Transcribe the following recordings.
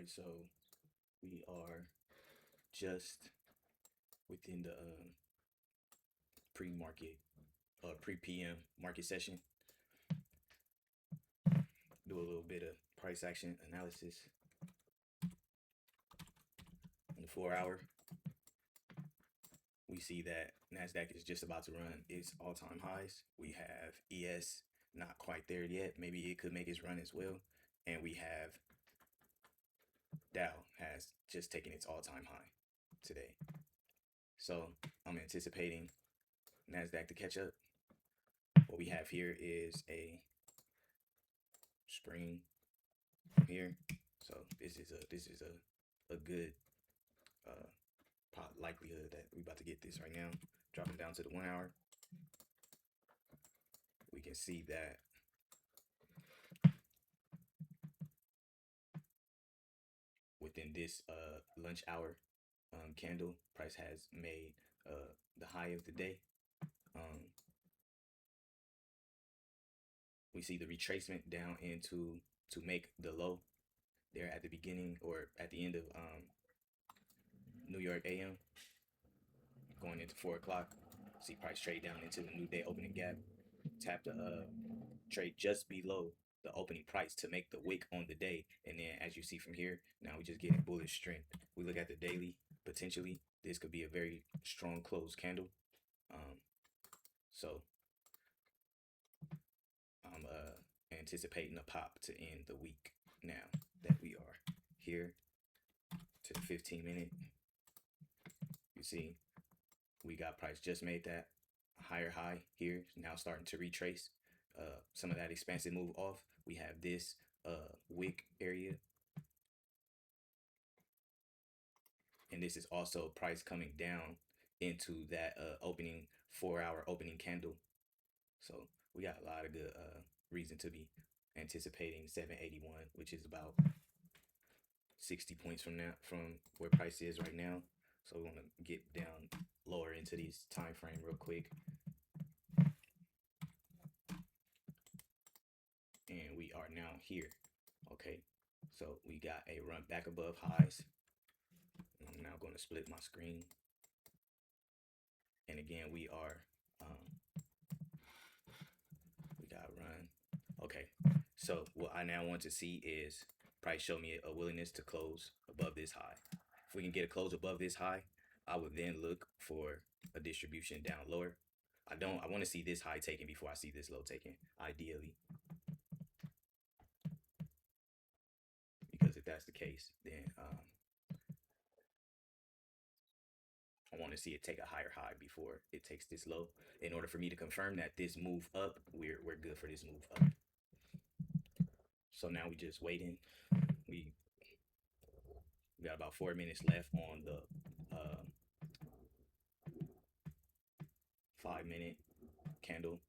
right, so we are just within the pre-market, pre-PM market session. Do a little bit of price action analysis on the 4 hour. We see that Nasdaq is just about to run its all-time highs. We have ES not quite there yet. Maybe it could make its run as well. And we have Dow has just taken its all-time high today. So I'm anticipating Nasdaq to catch up. What we have here is a spring here. So this is a good likelihood that we about to get this right now. Dropping down to the 1 hour. We can see that within this lunch hour candle, price has made the high of the day. We see the retracement down into to make the low there at the beginning or at the end of New York AM, going into 4 o'clock. See price trade down into the new day opening gap. Tap the trade just below the opening price to make the wick on the day. And then as you see from here, now we just getting bullish strength. We look at the daily, potentially this could be a very strong close candle. So I'm anticipating a pop to end the week now that we are here to the 15-minute. You see, we got price just made that higher high here, now starting to retrace some of that expansive move off. We have this wick area, and this is also price coming down into that opening 4 hour opening candle. So we got a lot of good reason to be anticipating 781, which is about 60 points from now from where price is right now. So we want to get down lower into these time frame real quick. And we are now here. Okay, so we got a run back above highs. I'm now going to split my screen. And again, we are we got run. Okay, so what I now want to see is price show me a willingness to close above this high. If we can get a close above this high, I would then look for a distribution down lower. I want to see this high taken before I see this low taken, ideally. Because if that's the case, then I want to see it take a higher high before it takes this low. In order for me to confirm that this move up, we're good for this move up. So now we just waiting. We got about 4 minutes left on the 5-minute candle.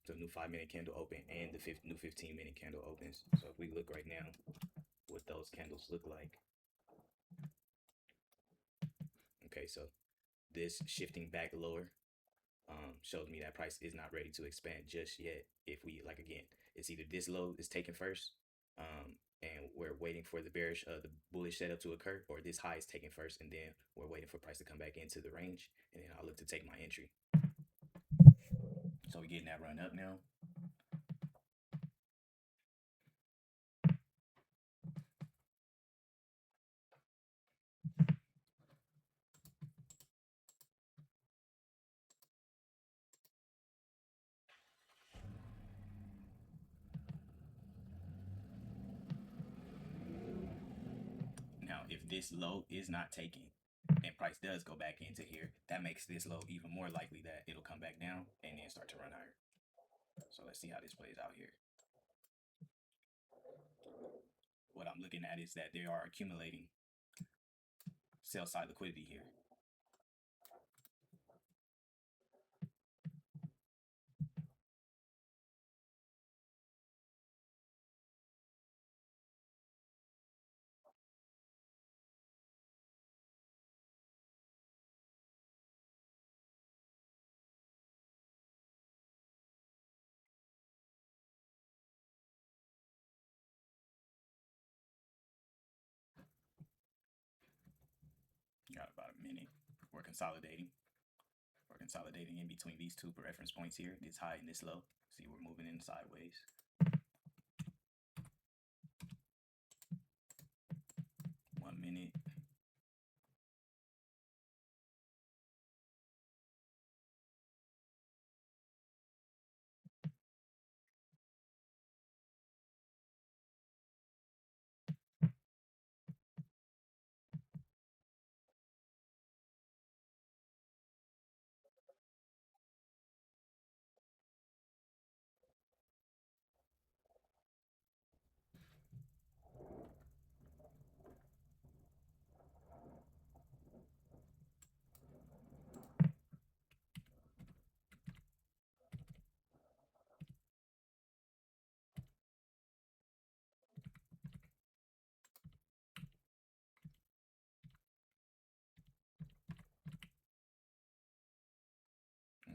The new 5-minute candle open and the new 15-minute candle opens. So if we look right now, what those candles look like. Okay, so this shifting back lower shows me that price is not ready to expand just yet. If we like, again, it's either this low is taken first, and we're waiting for the the bullish setup to occur, or this high is taken first, and then we're waiting for price to come back into the range, and then I'll look to take my entry. So we're getting that run up now. Now, if this low is not taken and price does go back into here, that makes this low even more likely that it'll come back down and then start to run higher. So let's see how this plays out here. What I'm looking at is that they are accumulating sell side liquidity here. minute. We're consolidating. We're consolidating in between these two reference points here, this high and this low. See, we're moving in sideways. 1 minute.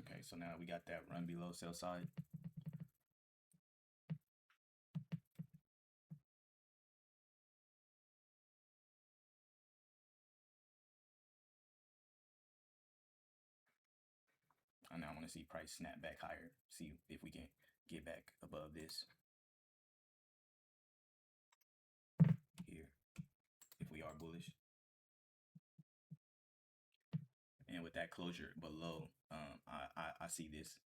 Okay, so now we got that run below sell side. And now I want to see price snap back higher. See if we can get back above this here, if we are bullish. And with that closure below, I see this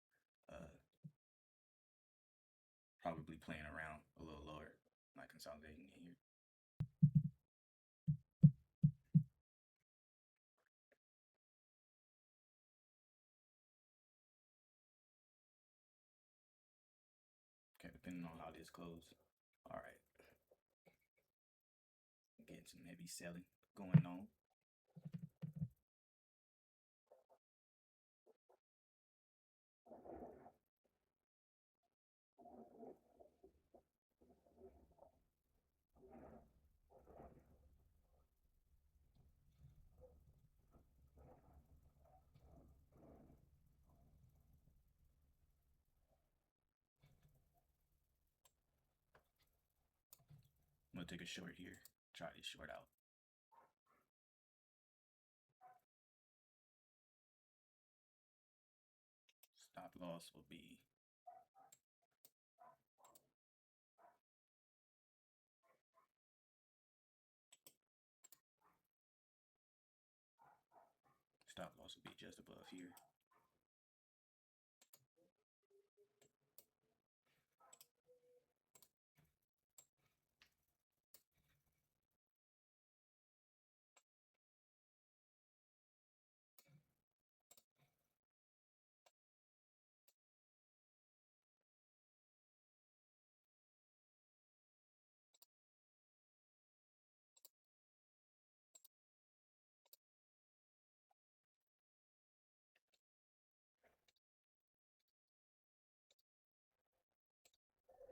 probably playing around a little lower, like consolidating in here. Okay, depending on how this goes. All right. Getting some heavy selling going on. I'm gonna take a short here. Try this short out. Stop loss will be just above here.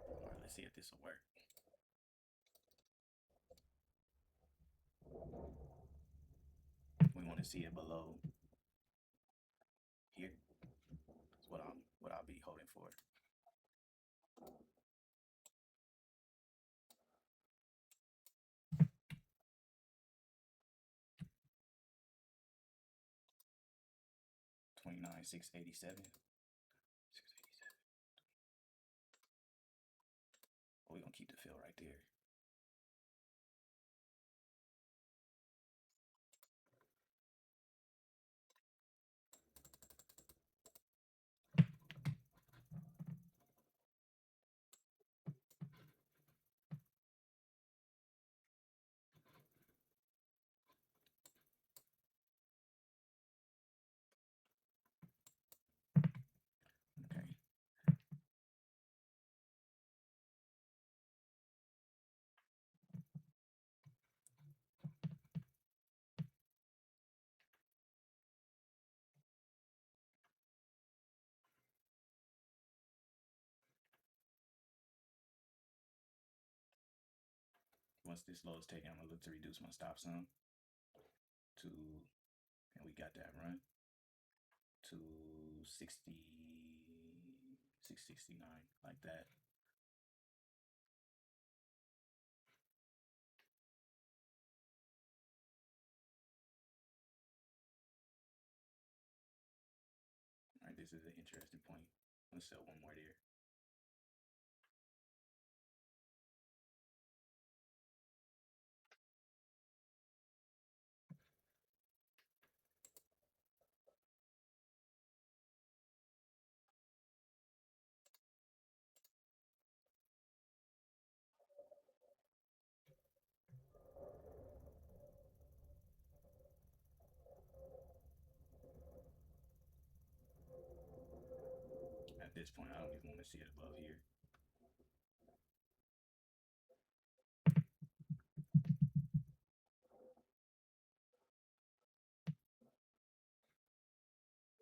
All right, let's see if this will work. We want to see it below here. That's what I'll be holding for. $29,687. We're gonna keep the fill right there. Okay. Once this low is taken, I'm gonna look to reduce my stop sum to, and we got that run to 60, 669, like that. This is an interesting point. I'm gonna sell one more there. At this point, I don't even want to see it above here.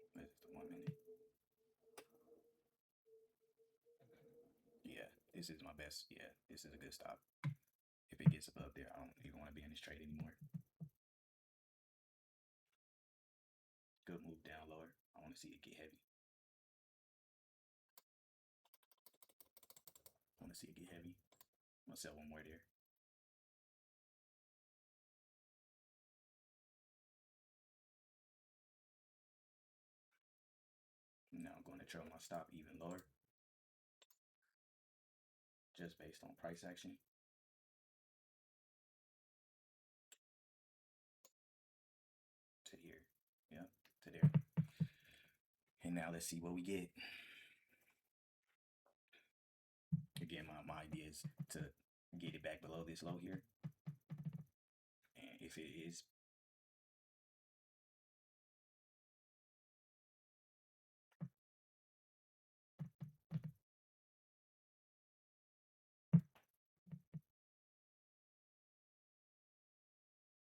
This is the 1 minute. Yeah, this is my best. Yeah, this is a good stop. If it gets above there, I don't even want to be in this trade anymore. Good move down lower. I want to see it get heavy. I want to see it get heavy. I'm gonna sell one more there. Now I'm going to trail my stop even lower, just based on price action. To here, yeah, to there. And now let's see what we get. Again, my idea is to get it back below this low here. And if it is,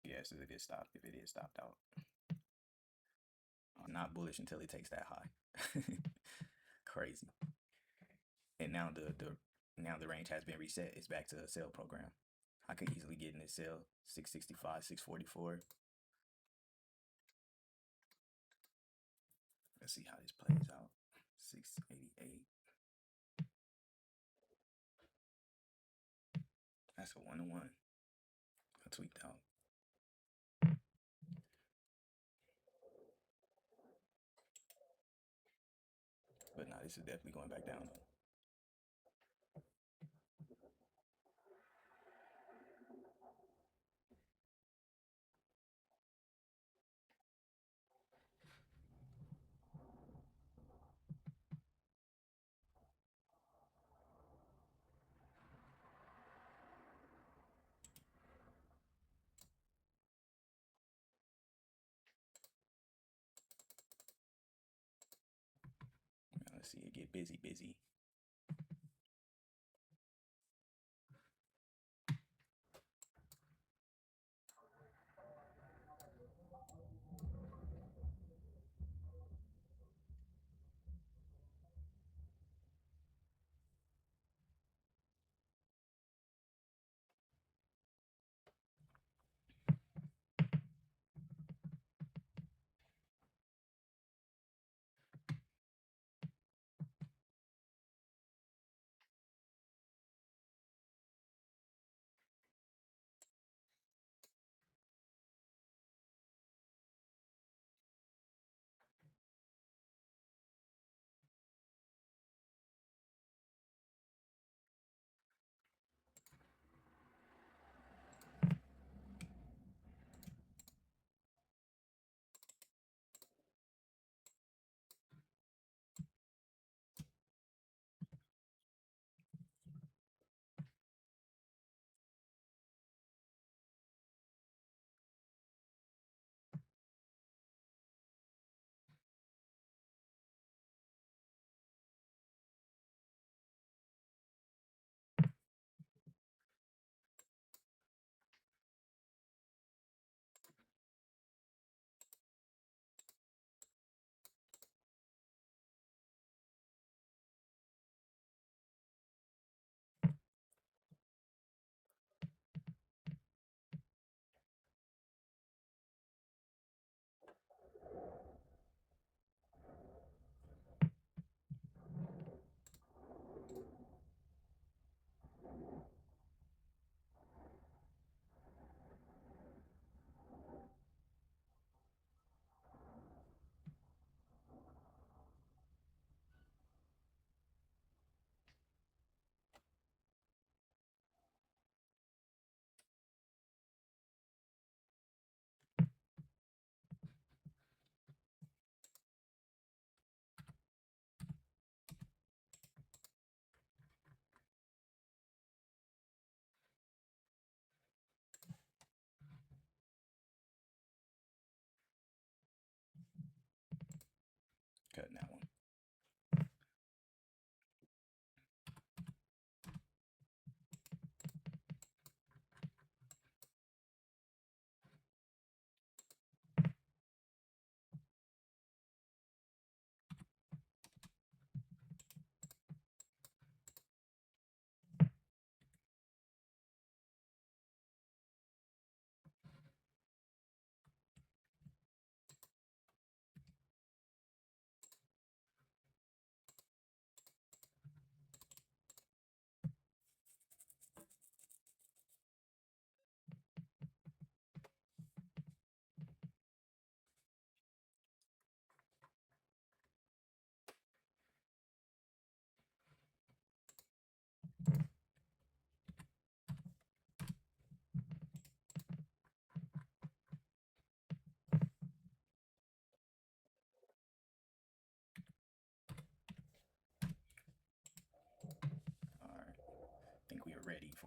yeah, this is a good stop if it is stopped out. I'm not bullish until it takes that high. Crazy. And now the range has been reset. It's back to a sell program. I could easily get in this sell 665, 644. Let's see how this plays out. 688. That's a 1-1. I tweaked out. But nah, this is definitely going back down though. Now let's see it get busy.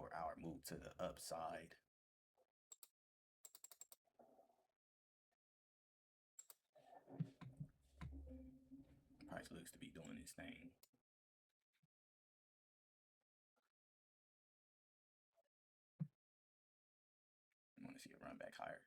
4-hour move to the upside. Price looks to be doing its thing. I want to see it run back higher.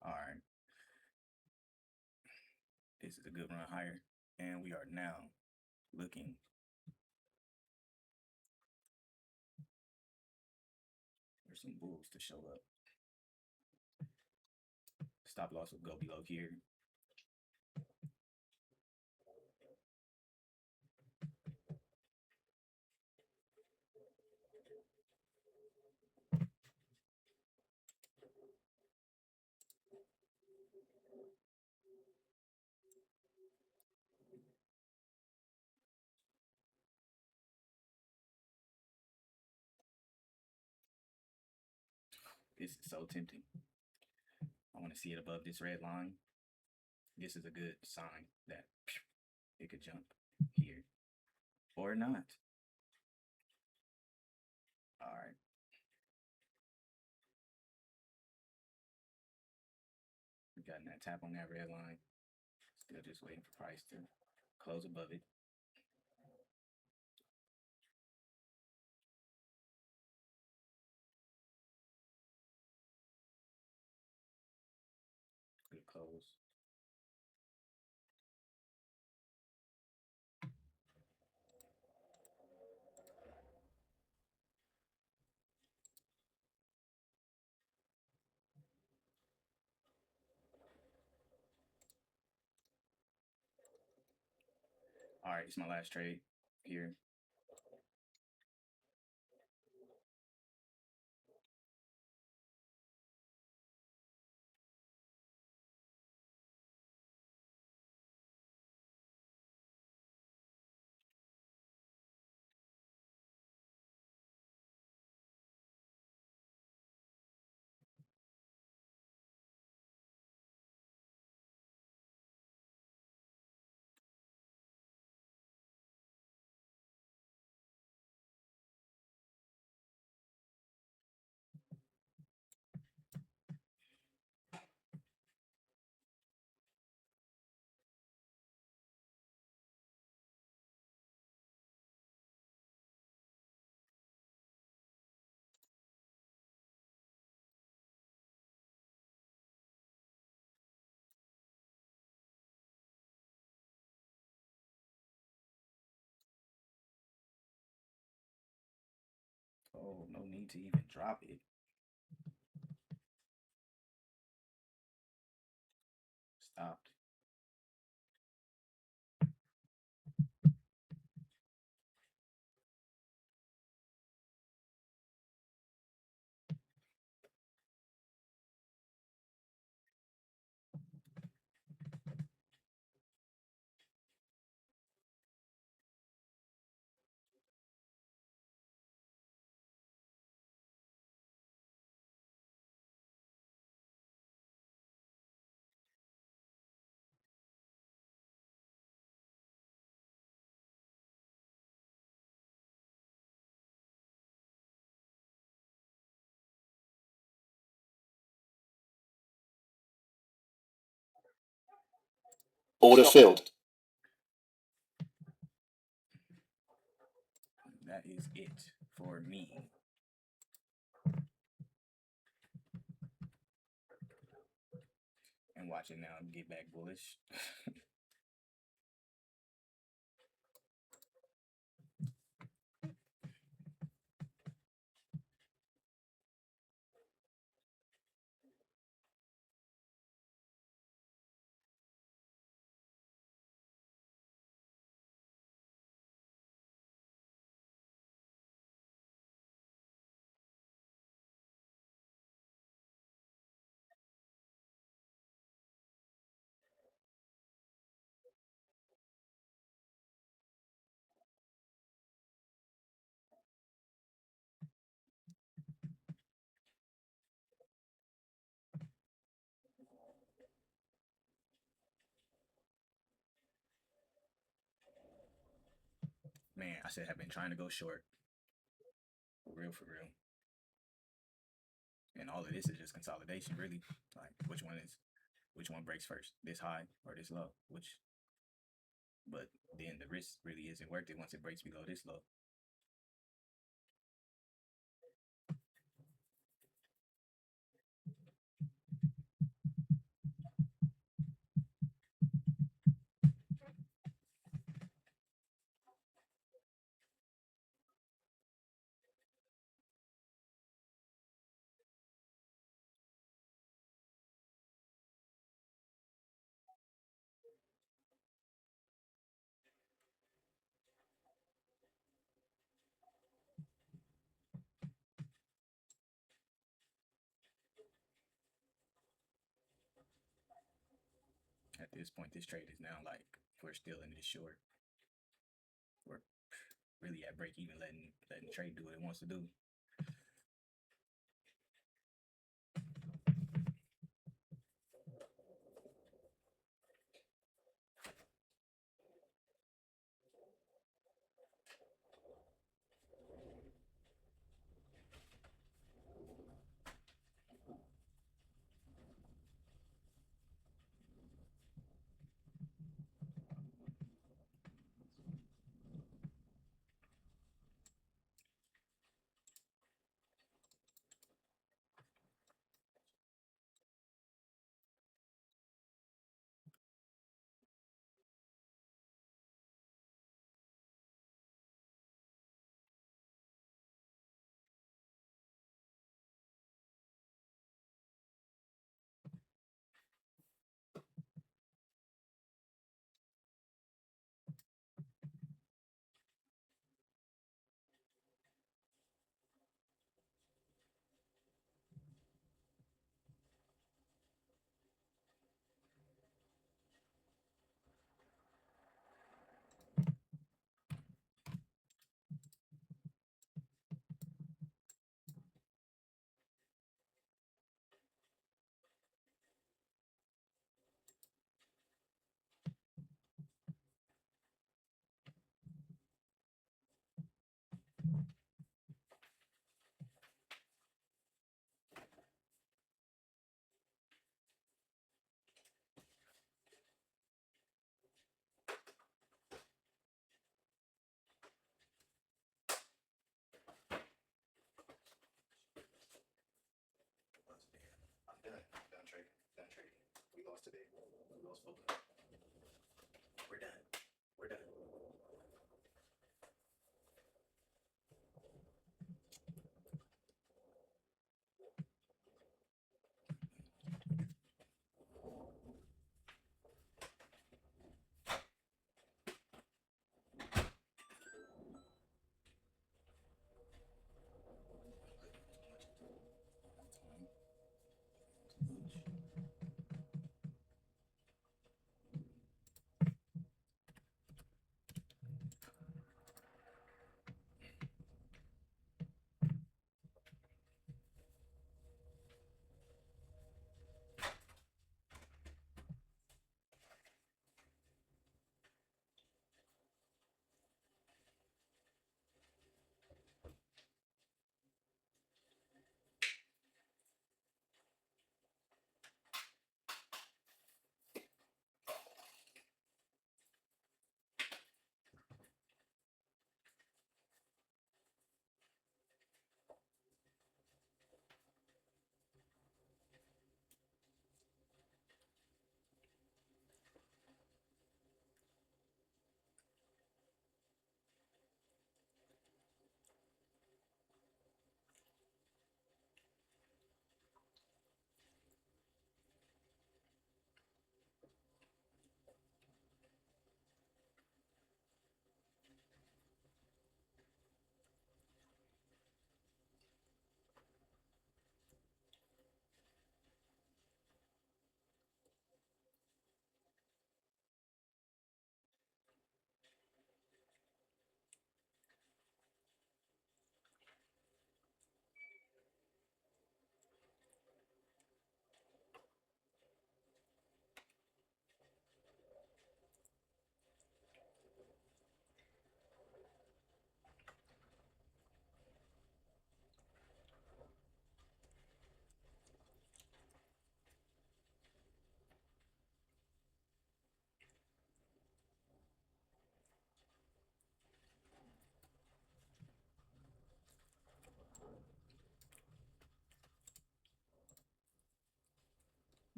All right. This is a good run higher. And we are now looking for some bulls to show up. Stop loss will go below here. This is so tempting. I want to see it above this red line. This is a good sign that it could jump here or not. All right. We got that tap on that red line. Still just waiting for price to close above it. Good close. All right, it's my last trade here. Oh, no need to even drop it. Stopped. Order filled. That is it for me. And watch it now get back bullish. man, I said have been trying to go short, for real, and all of this is just consolidation, really. Like which one breaks first, this high or this low, but then the risk really isn't worth it once it breaks below this low. At this point, this trade is now like we're still in this short. We're really at break even, letting trade do what it wants to do. I'm done. Done trading. Done trading. We lost today. We lost full. We're done. We're done.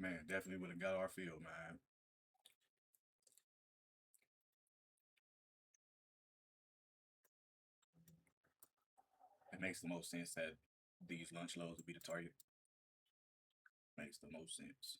Man, definitely would have got our field, man. It makes the most sense that these lunch loads would be the target. Makes the most sense.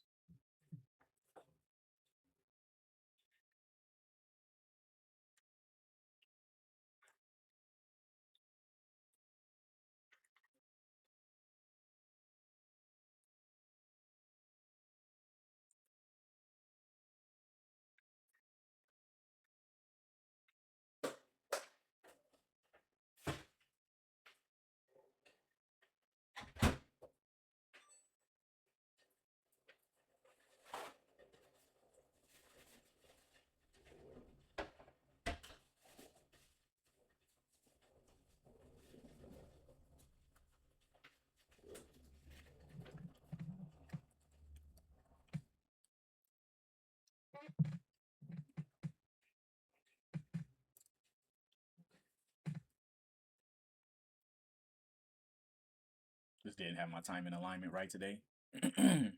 Just didn't have my time in alignment right today. You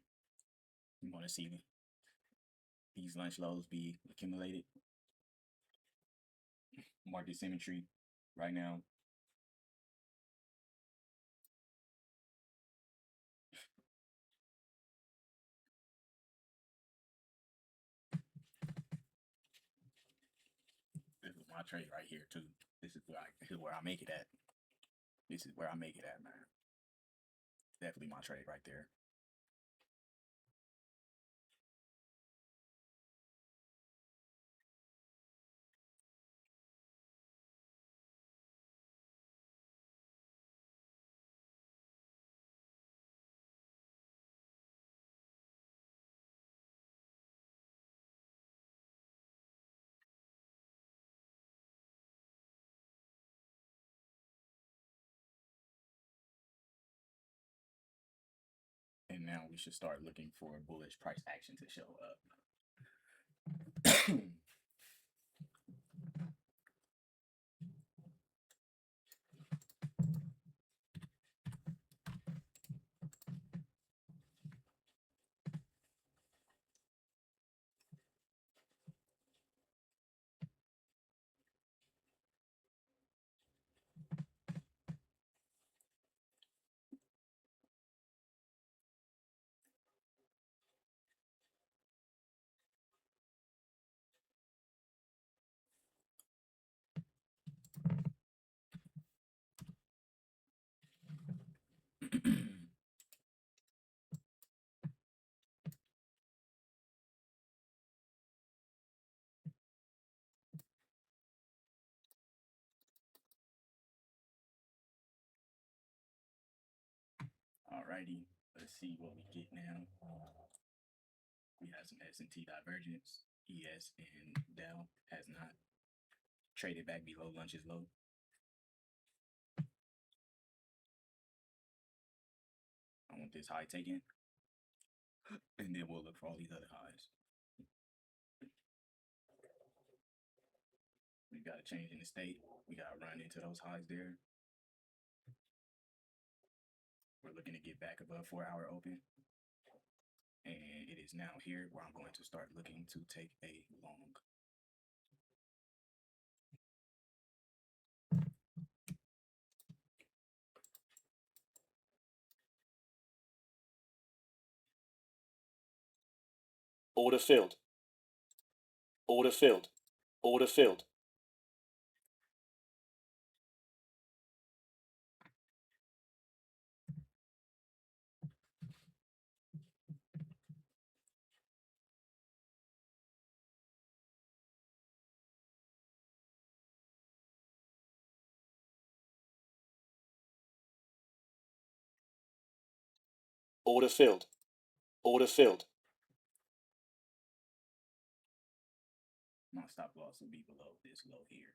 want to see these lunch loads be accumulated. Market symmetry right now. This is my trade right here too. This is where I make it at. This is where I make it at, man. Definitely my trade right there. And now we should start looking for bullish price action to show up. Alrighty, let's see what we get now. We have some S&T divergence. ES and Dell has not traded back below lunch's low. I want this high taken, and then we'll look for all these other highs. We got a change in the state. We got to run into those highs there. We're looking to get back above 4-hour open. And it is now here where I'm going to start looking to take a long. Order filled. Order filled. Order filled. Order filled. Order filled. My stop loss will be below this low here.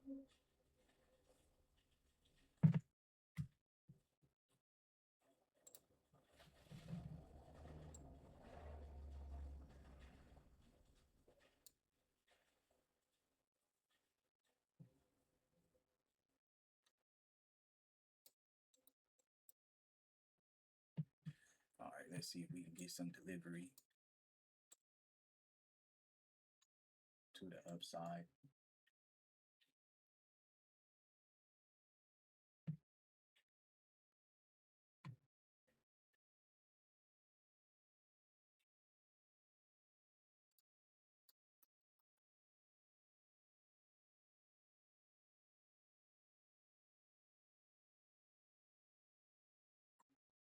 All right, let's see if we can get some delivery to the upside.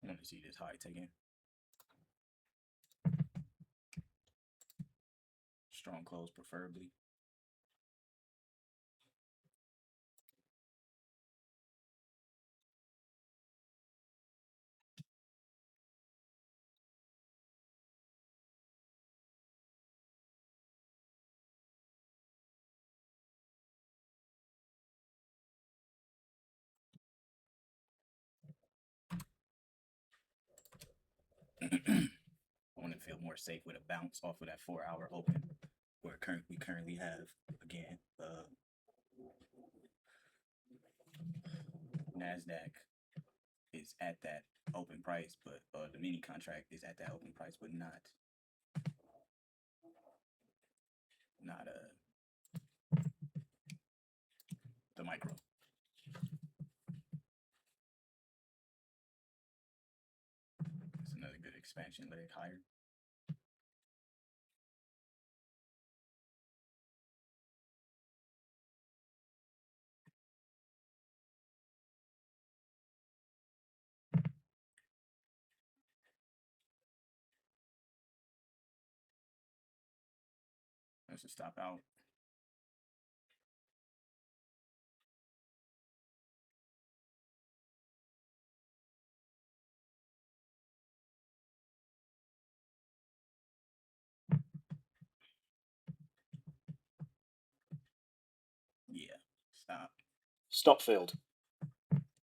I want to see this high taken. Strong close preferably. I want to feel more safe with a bounce off of that 4-hour open, where we currently have again Nasdaq is at that open price, but the mini contract is at that open price, but not the micro. It's another good expansion leg higher. Let's just stop out. Yeah, stop. Stop filled.